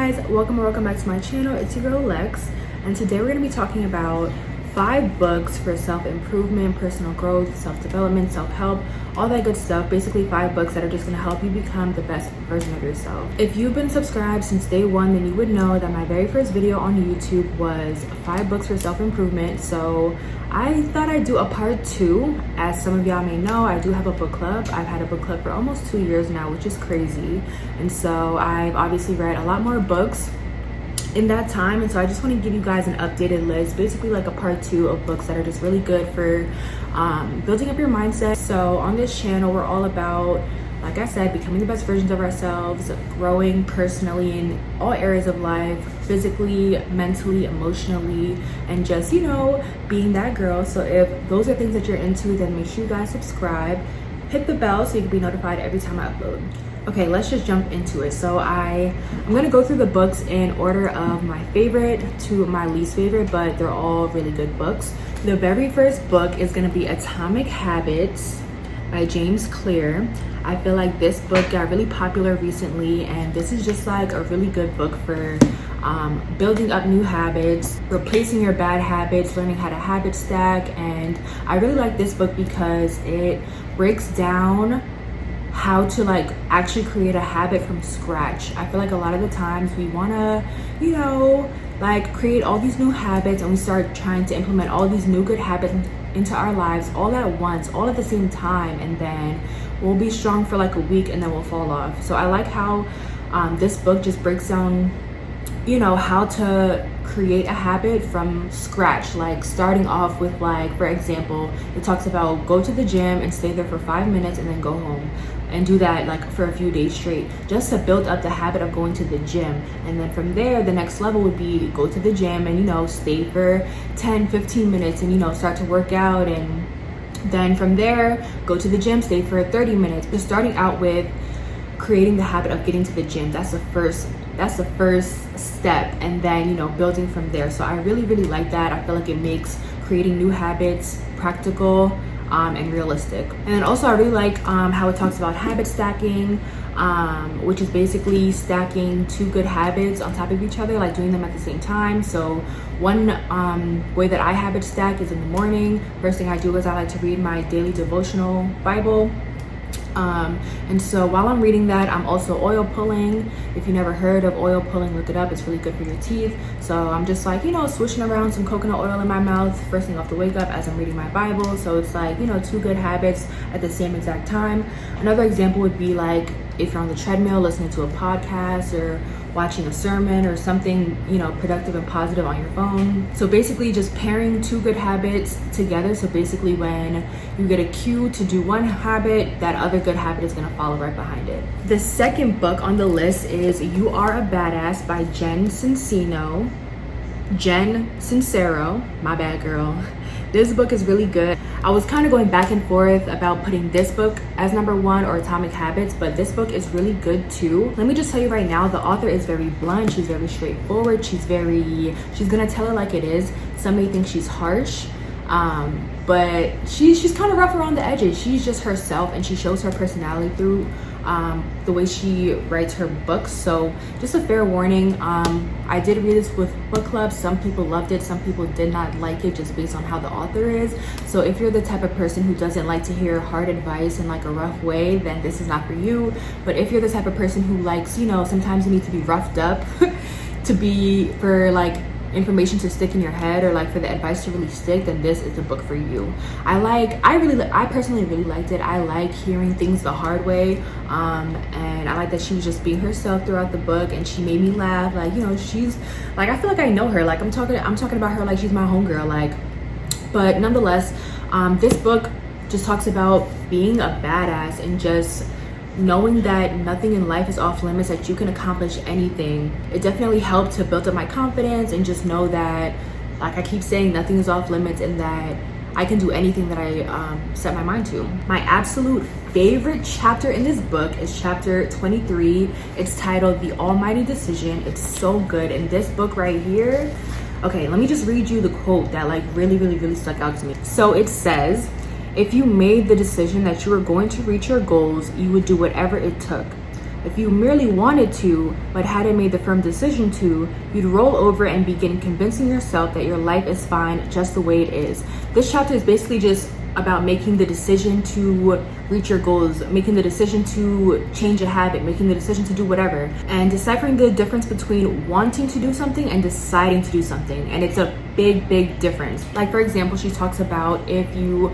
guys, welcome back to my channel. It's your girl Lex, and today we're going to be talking about 5 books for self-improvement, personal growth, self-development, self-help, all that good stuff. Basically 5 books that are just going to help you become the best version of yourself. If you've been subscribed since day one, then you would know that my very first video on YouTube was 5 books for self-improvement. So I thought I'd do a part 2. As some of y'all may know, I do have a book club. I've had a book club for almost 2 years now, which is crazy. And so I've obviously read a lot more books in that time, and so I just want to give you guys an updated list, basically like a part 2 of books that are just really good for building up your mindset. So on this channel, we're all about, like I said, becoming the best versions of ourselves, growing personally in all areas of life, physically, mentally, emotionally, and just, you know, being that girl. So if those are things that you're into, then make sure you guys subscribe, hit the bell so you can be notified every time I upload. Okay, let's just jump into it. So I'm gonna go through the books in order of my favorite to my least favorite, but they're all really good books. The very first book is gonna be Atomic Habits by James Clear. I feel like this book got really popular recently, and this is just like a really good book for building up new habits, replacing your bad habits, learning how to habit stack. And I really like this book because it breaks down how to like actually create a habit from scratch. I feel like a lot of the times we want to, you know, like create all these new habits, and we start trying to implement all these new good habits into our lives all at once, all at the same time, and then we'll be strong for like a week and then we'll fall off. So I like how this book just breaks down, you know, how to create a habit from scratch, like starting off with, like, for example, it talks about go to the gym and stay there for 5 minutes and then go home, and do that like for a few days straight, just to build up the habit of going to the gym. And then from there, the next level would be go to the gym and, you know, stay for 10-15 minutes and, you know, start to work out. And then from there, go to the gym, stay for 30 minutes. Just starting out with creating the habit of getting to the gym, that's the first step, and then, you know, building from there. So I really like that. I feel like it makes creating new habits practical and realistic. And then also I really like how it talks about habit stacking, which is basically stacking 2 good habits on top of each other, like doing them at the same time. So one way that I habit stack is in the morning. First thing I do is I like to read my daily devotional Bible. And so while I'm reading that, I'm also oil pulling. If you never heard of oil pulling, look it up. It's really good for your teeth. So I'm just like, you know, swishing around some coconut oil in my mouth first thing off the wake up as I'm reading my Bible. So it's like, you know, 2 good habits at the same exact time. Another example would be like if you're on the treadmill listening to a podcast or watching a sermon or something, you know, productive and positive on your phone. So basically just pairing 2 good habits together. So basically when you get a cue to do one habit, that other good habit is going to follow right behind it. The second book on the list is You Are a Badass by Jen Sincero, my bad girl. This book is really good. I was kind of going back and forth about putting this book as number 1 or Atomic Habits, but this book is really good too. Let me just tell you right now, the author is very blunt. She's very straightforward. She's gonna tell it like it is. Some may think she's harsh, but she's kind of rough around the edges. She's just herself, and she shows her personality through the way she writes her books. So just a fair warning, I did read this with book club. Some people loved it, some people did not like it, just based on how the author is. So if you're the type of person who doesn't like to hear hard advice in like a rough way, then this is not for you. But if you're the type of person who likes, you know, sometimes you need to be roughed up for like information to stick in your head, or like for the advice to really stick, then this is the book for you. I personally really liked it. I like hearing things the hard way, and I like that she was just being herself throughout the book, and she made me laugh. Like, you know, she's like, I feel like I know her. Like I'm talking about her like she's my homegirl. Like, but nonetheless, this book just talks about being a badass and just knowing that nothing in life is off limits, that you can accomplish anything. It definitely helped to build up my confidence and just know that, like I keep saying, nothing is off limits, and that I can do anything that I set my mind to. My absolute favorite chapter in this book is chapter 23. It's titled The Almighty Decision. It's so good. In this book right here, okay, let me just read you the quote that like really stuck out to me. So it says, If you made the decision that you were going to reach your goals, you would do whatever it took. If you merely wanted to, but hadn't made the firm decision to, you'd roll over and begin convincing yourself that your life is fine just the way it is. This chapter is basically just about making the decision to reach your goals, making the decision to change a habit, making the decision to do whatever, and deciphering the difference between wanting to do something and deciding to do something. And it's a big difference. Like, for example, she talks about if you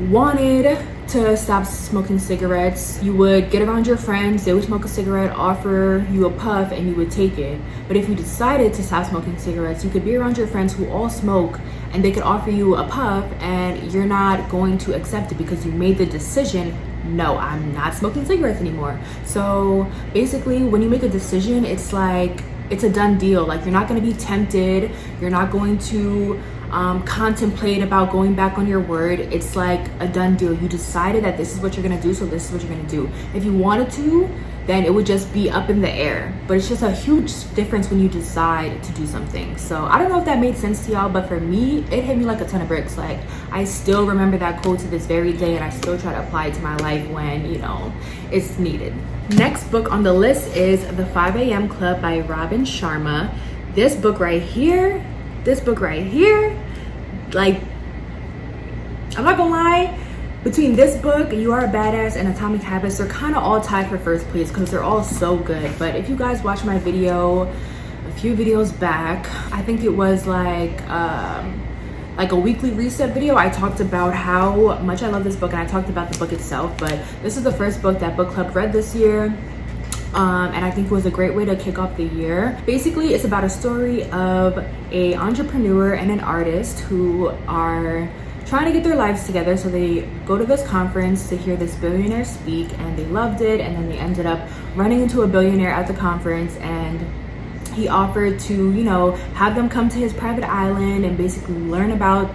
wanted to stop smoking cigarettes, you would get around your friends, they would smoke a cigarette, offer you a puff, and you would take it. But if you decided to stop smoking cigarettes, you could be around your friends who all smoke, and they could offer you a puff, and you're not going to accept it because you made the decision, no, I'm not smoking cigarettes anymore. So basically, when you make a decision, it's like, it's a done deal. Like, you're not going to be tempted, you're not going to contemplate about going back on your word. It's like a done deal. You decided that this is what you're gonna do, so this is what you're gonna do. If you wanted to, then it would just be up in the air. But it's just a huge difference when you decide to do something. So I don't know if that made sense to y'all, but for me, it hit me like a ton of bricks. Like, I still remember that quote to this very day, and I still try to apply it to my life when, you know, it's needed. Next book on the list is The 5 a.m. Club by Robin Sharma. This book right here, like, I'm not gonna lie, between this book, You Are a Badass, and Atomic Habits, they're kind of all tied for first place because they're all so good. But if you guys watch my video a few videos back, I think it was like a weekly reset video, I talked about how much I love this book, and I talked about the book itself. But this is the first book that book club read this year. And I think it was a great way to kick off the year. Basically, it's about a story of an entrepreneur and an artist who are trying to get their lives together. So they go to this conference to hear this billionaire speak, and they loved it, and then they ended up running into a billionaire at the conference, and he offered to, you know, have them come to his private island and basically learn about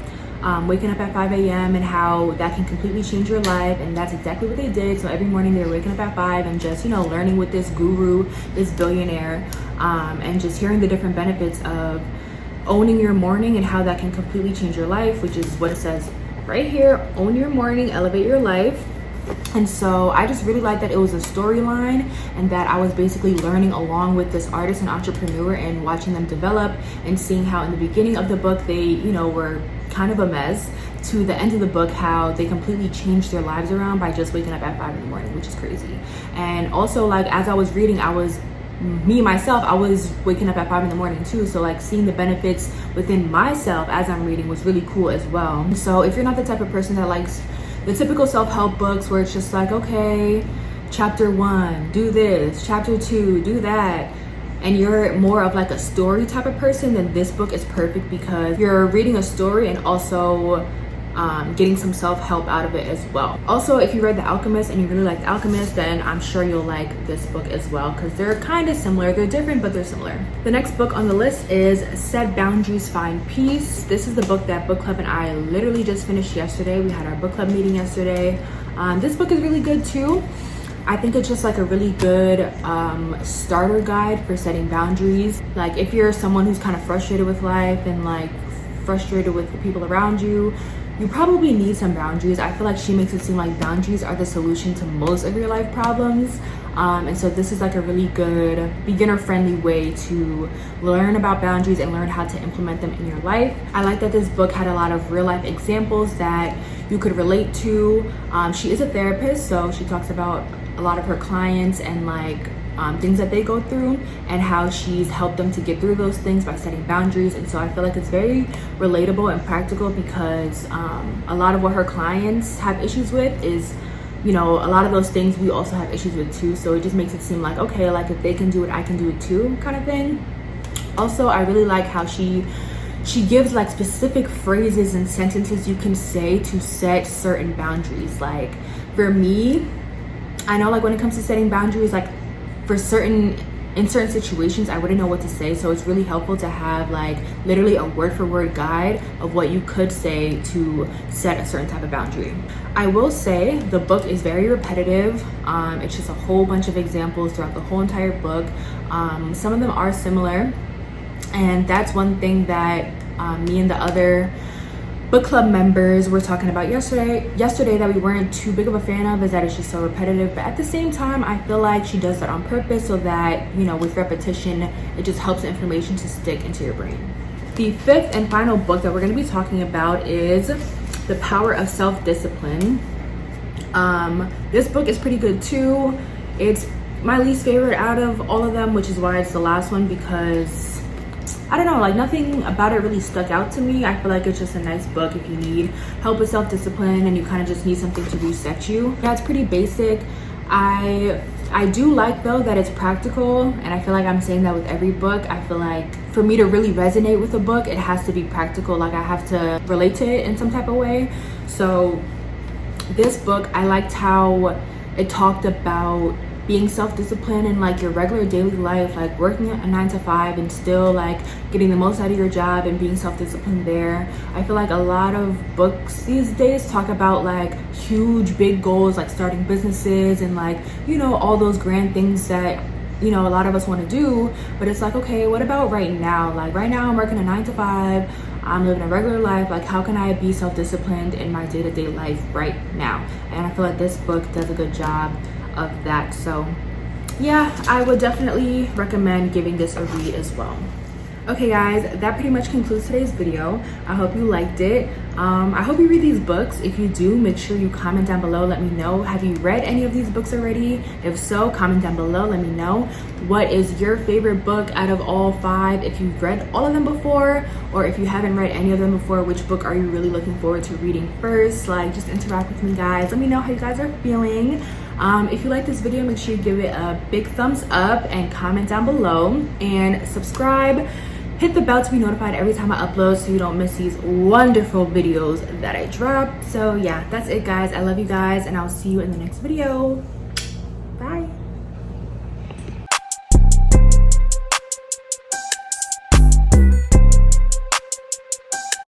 waking up at 5 a.m. and how that can completely change your life. And that's exactly what they did. So every morning they were waking up at 5 and just, you know, learning with this guru, this billionaire, and just hearing the different benefits of owning your morning and how that can completely change your life, which is what it says right here: own your morning, elevate your life. And so I just really liked that it was a storyline, and that I was basically learning along with this artist and entrepreneur and watching them develop, and seeing how in the beginning of the book they, you know, were kind of a mess, to the end of the book how they completely changed their lives around by just waking up at 5 in the morning, which is crazy. And also, like, as I was reading, I was waking up at 5 in the morning too. So like, seeing the benefits within myself as I'm reading was really cool as well. So if you're not the type of person that likes the typical self-help books where it's just like, okay, chapter 1, do this, chapter 2, do that, and you're more of like a story type of person, then this book is perfect because you're reading a story and also getting some self-help out of it as well. Also, if you read The Alchemist and you really like The Alchemist, then I'm sure you'll like this book as well, because they're kind of similar. They're different, but they're similar. The next book on the list is Set Boundaries, Find Peace. This is the book that book club and I literally just finished yesterday. We had our book club meeting yesterday. This book is really good too. I think it's just like a really good starter guide for setting boundaries. Like, if you're someone who's kind of frustrated with life and like frustrated with the people around you, you probably need some boundaries. I feel like she makes it seem like boundaries are the solution to most of your life problems. And so this is like a really good beginner-friendly way to learn about boundaries and learn how to implement them in your life. I like that this book had a lot of real-life examples that you could relate to. She is a therapist, so she talks about a lot of her clients and like things that they go through and how she's helped them to get through those things by setting boundaries. And so I feel like it's very relatable and practical, because a lot of what her clients have issues with is, you know, a lot of those things we also have issues with too. So it just makes it seem like, okay, like if they can do it, I can do it too, kind of thing. Also, I really like how she gives like specific phrases and sentences you can say to set certain boundaries. Like, for me, I know like when it comes to setting boundaries, like in certain situations I wouldn't know what to say, so it's really helpful to have like literally a word for word guide of what you could say to set a certain type of boundary. I will say the book is very repetitive. It's just a whole bunch of examples throughout the whole entire book. Some of them are similar, and that's one thing that me and the other book club members were talking about yesterday that we weren't too big of a fan of, is that it's just so repetitive. But at the same time, I feel like she does that on purpose so that, you know, with repetition, it just helps the information to stick into your brain. The fifth and final book that we're going to be talking about is The Power of Self-Discipline. This book is pretty good too. It's my least favorite out of all of them, which is why it's the last one, because I don't know, like nothing about it really stuck out to me. I feel like it's just a nice book if you need help with self-discipline and you kind of just need something to reset you. Yeah, it's pretty basic. I do like though that it's practical, and I feel like I'm saying that with every book. I feel like for me to really resonate with a book, it has to be practical. Like I have to relate to it in some type of way. So this book, I liked how it talked about being self-disciplined in like your regular daily life, like working a 9 to 5 and still like getting the most out of your job and being self-disciplined there. I feel like a lot of books these days talk about like huge big goals, like starting businesses and like, you know, all those grand things that, you know, a lot of us want to do. But it's like, okay, what about right now? Like right now I'm working a 9 to 5, I'm living a regular life. Like how can I be self-disciplined in my day-to-day life right now? And I feel like this book does a good job of that. So yeah, I would definitely recommend giving this a read as well. Okay guys, that pretty much concludes today's video. I hope you liked it. I hope you read these books. If you do, make sure you comment down below. Let me know, have you read any of these books already? If so, comment down below. Let me know what is your favorite book out of all 5. If you've read all of them before, or if you haven't read any of them before, which book are you really looking forward to reading first? Like, just interact with me guys. Let me know how you guys are feeling. If you like this video, make sure you give it a big thumbs up and comment down below and subscribe. Hit the bell to be notified every time I upload so you don't miss these wonderful videos that I drop. So yeah, that's it guys. I love you guys and I'll see you in the next video. Bye.